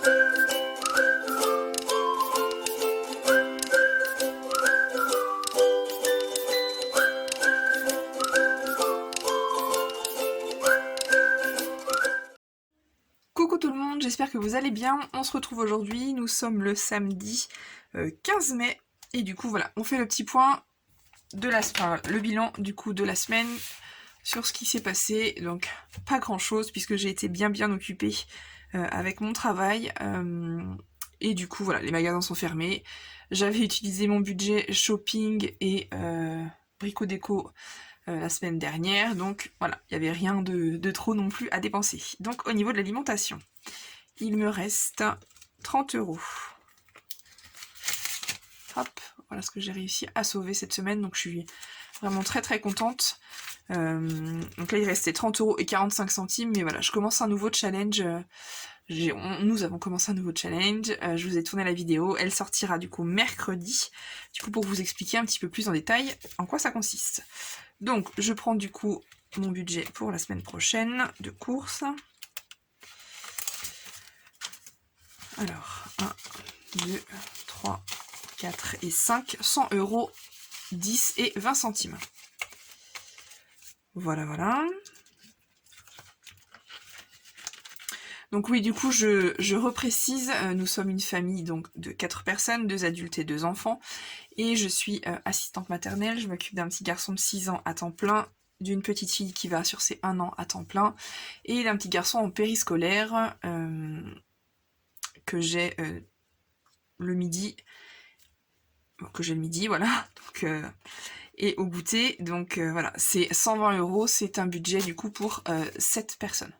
Coucou tout le monde, j'espère que vous allez bien. On se retrouve aujourd'hui, nous sommes le samedi 15 mai. Et du coup voilà, on fait le petit point de le bilan du coup de la semaine sur ce qui s'est passé. Donc pas grand chose puisque j'ai été bien occupée avec mon travail. Et du coup voilà, les magasins sont fermés. J'avais utilisé mon budget shopping et brico-déco la semaine dernière, donc voilà, il n'y avait rien de trop non plus à dépenser. Donc au niveau de l'alimentation, il me reste 30 €. Hop, voilà ce que j'ai réussi à sauver cette semaine, donc je suis vraiment très contente. Donc là il restait 30 € et 45 centimes, mais voilà, je commence un nouveau challenge. Nous avons commencé un nouveau challenge, je vous ai tourné la vidéo, elle sortira du coup mercredi, du coup pour vous expliquer un petit peu plus en détail en quoi ça consiste. Donc je prends du coup mon budget pour la semaine prochaine de courses. Alors 1, 2, 3, 4 et 5, 100 €, 10 et 20 centimes. Voilà. Donc oui, du coup, je reprécise, nous sommes une famille donc de 4 personnes, 2 adultes et 2 enfants, et je suis assistante maternelle, je m'occupe d'un petit garçon de 6 ans à temps plein, d'une petite fille qui va sur ses 1 an à temps plein, et d'un petit garçon en périscolaire que j'ai le midi, voilà, donc, et au goûter, donc voilà, c'est 120 €, c'est un budget du coup pour 7 personnes.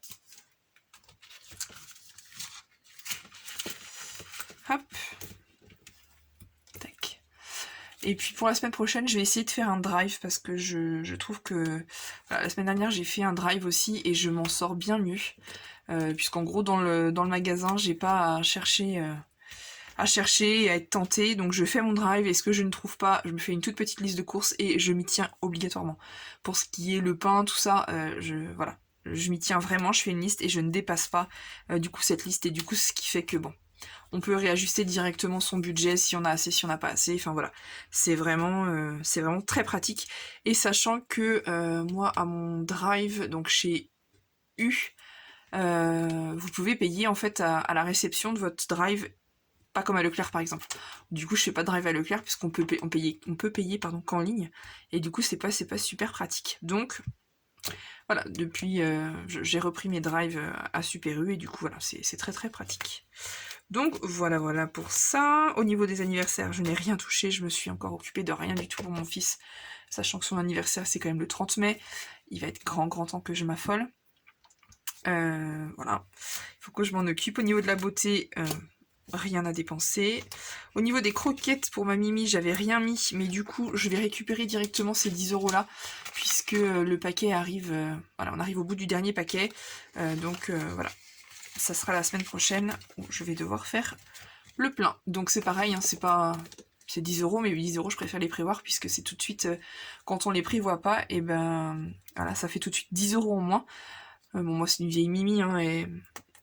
Hop. Tac. Et puis pour la semaine prochaine, je vais essayer de faire un drive parce que je trouve que voilà, la semaine dernière j'ai fait un drive aussi et je m'en sors bien mieux. Puisqu'en gros dans le magasin, j'ai pas à chercher et à être tentée, donc je fais mon drive et ce que je ne trouve pas, je me fais une toute petite liste de courses et je m'y tiens obligatoirement. Pour ce qui est le pain, tout ça, voilà, je m'y tiens vraiment, je fais une liste et je ne dépasse pas du coup cette liste et du coup ce qui fait que bon, on peut réajuster directement son budget si on a assez, si on n'a pas assez, enfin voilà, c'est vraiment très pratique. Et sachant que moi à mon drive, donc chez U, vous pouvez payer en fait à la réception de votre drive, pas comme à Leclerc par exemple. Du coup je fais pas de drive à Leclerc puisqu'on peut payer qu'en ligne, et du coup c'est pas super pratique. Donc voilà, depuis j'ai repris mes drives à Super U et du coup voilà, c'est très pratique. Donc voilà pour ça. Au niveau des anniversaires, je n'ai rien touché, je me suis encore occupée de rien du tout pour mon fils, sachant que son anniversaire c'est quand même le 30 mai, il va être grand temps que je m'affole. Voilà, il faut que je m'en occupe. Au niveau de la beauté, rien à dépenser. Au niveau des croquettes pour ma Mimi, j'avais rien mis, mais du coup je vais récupérer directement ces 10 € là, puisque le paquet arrive, voilà, on arrive au bout du dernier paquet, donc voilà, ça sera la semaine prochaine où je vais devoir faire le plein. Donc c'est pareil, hein, c'est 10 €, mais 10 € je préfère les prévoir puisque c'est tout de suite, quand on les prévoit pas, et ben voilà, ça fait tout de suite 10 € en moins. Bon, moi c'est une vieille Mimi, hein, et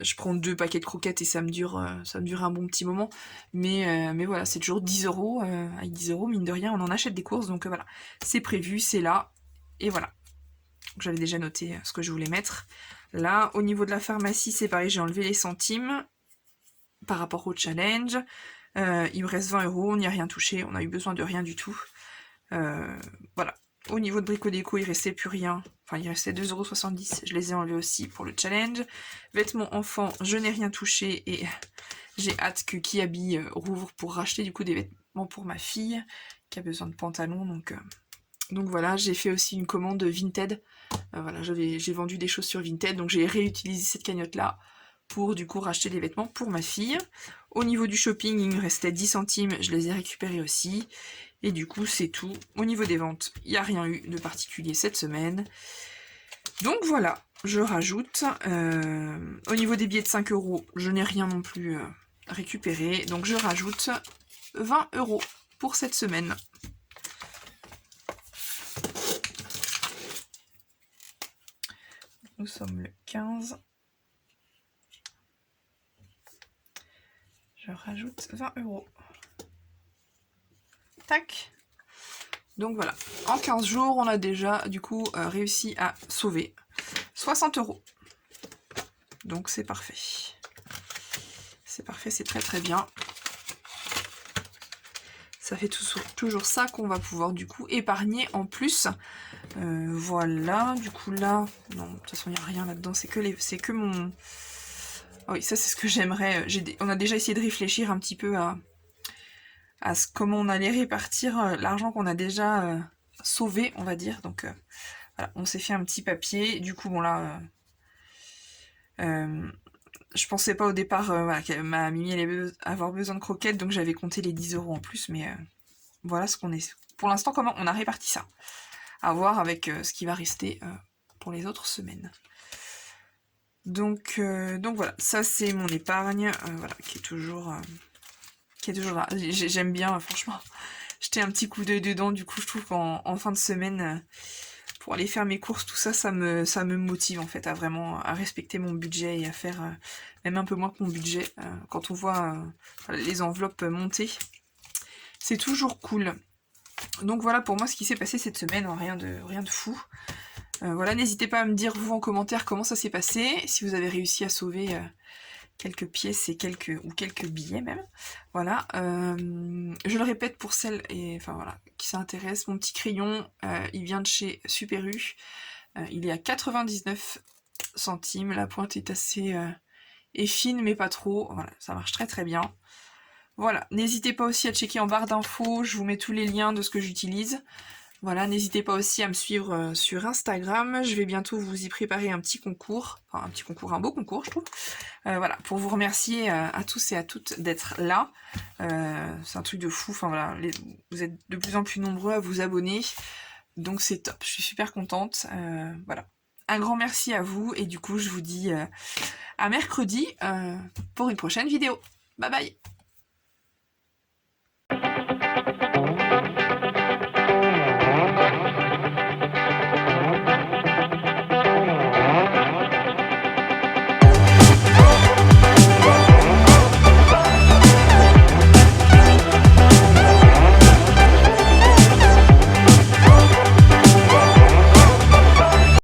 je prends 2 paquets de croquettes et ça me dure un bon petit moment. Mais voilà, c'est toujours 10 €. Avec 10 €, mine de rien, on en achète des courses, donc voilà, c'est prévu, c'est là, et voilà. J'avais déjà noté ce que je voulais mettre. Là, au niveau de la pharmacie, c'est pareil, j'ai enlevé les centimes par rapport au challenge. Il me reste 20 €, on n'y a rien touché, on a eu besoin de rien du tout. Voilà. Au niveau de Brico-Déco, il restait plus rien. Enfin, il restait 2,70 €, je les ai enlevés aussi pour le challenge. Vêtements enfants, je n'ai rien touché et j'ai hâte que Kiabi rouvre pour racheter du coup des vêtements pour ma fille qui a besoin de pantalons. Donc voilà, j'ai fait aussi une commande Vinted. Voilà, j'ai vendu des choses sur Vinted, donc j'ai réutilisé cette cagnotte là pour du coup racheter des vêtements pour ma fille. Au niveau du shopping, il me restait 10 centimes, je les ai récupérés aussi. Et du coup, c'est tout. Au niveau des ventes, il n'y a rien eu de particulier cette semaine. Donc voilà, je rajoute. Au niveau des billets de 5 €, je n'ai rien non plus récupéré. Donc je rajoute 20 € pour cette semaine. Nous sommes le 15. Je rajoute 20 €. Tac. Donc voilà, en 15 jours, on a déjà du coup réussi à sauver 60 €. Donc c'est parfait. C'est parfait, c'est très très bien. Ça fait toujours ça qu'on va pouvoir du coup épargner en plus. Voilà, du coup là, non, de toute façon il n'y a rien là-dedans, c'est que mon... Ah oui, ça c'est ce que j'aimerais. On a déjà essayé de réfléchir un petit peu à comment on allait répartir l'argent qu'on a déjà sauvé, on va dire. Donc voilà, on s'est fait un petit papier. Du coup, bon là, je pensais pas au départ voilà, que ma Mimi allait avoir besoin de croquettes, donc j'avais compté les 10 € en plus, mais voilà ce qu'on est. Pour l'instant, comment on a réparti ça. À voir avec ce qui va rester pour les autres semaines. Donc voilà, ça c'est mon épargne, voilà, qui est toujours là. J'aime bien, franchement, jeter un petit coup d'œil dedans. Du coup, je trouve qu'en fin de semaine, pour aller faire mes courses, tout ça, ça me motive en fait à vraiment à respecter mon budget et à faire même un peu moins que mon budget. Quand on voit les enveloppes monter, c'est toujours cool. Donc voilà pour moi ce qui s'est passé cette semaine, rien de fou. Voilà, n'hésitez pas à me dire vous en commentaire comment ça s'est passé, si vous avez réussi à sauver quelques pièces et quelques billets même. Voilà, je le répète pour celles qui s'intéressent, mon petit crayon, il vient de chez Super U. Il est à 99 centimes, la pointe est assez fine mais pas trop, voilà, ça marche très très bien. Voilà, n'hésitez pas aussi à checker en barre d'infos, je vous mets tous les liens de ce que j'utilise. Voilà, n'hésitez pas aussi à me suivre sur Instagram, je vais bientôt vous y préparer un petit concours, enfin un petit concours, un beau concours je trouve. Voilà, pour vous remercier à tous et à toutes d'être là. C'est un truc de fou, enfin voilà, vous êtes de plus en plus nombreux à vous abonner, donc c'est top, je suis super contente. Voilà, un grand merci à vous, et du coup je vous dis à mercredi pour une prochaine vidéo. Bye bye.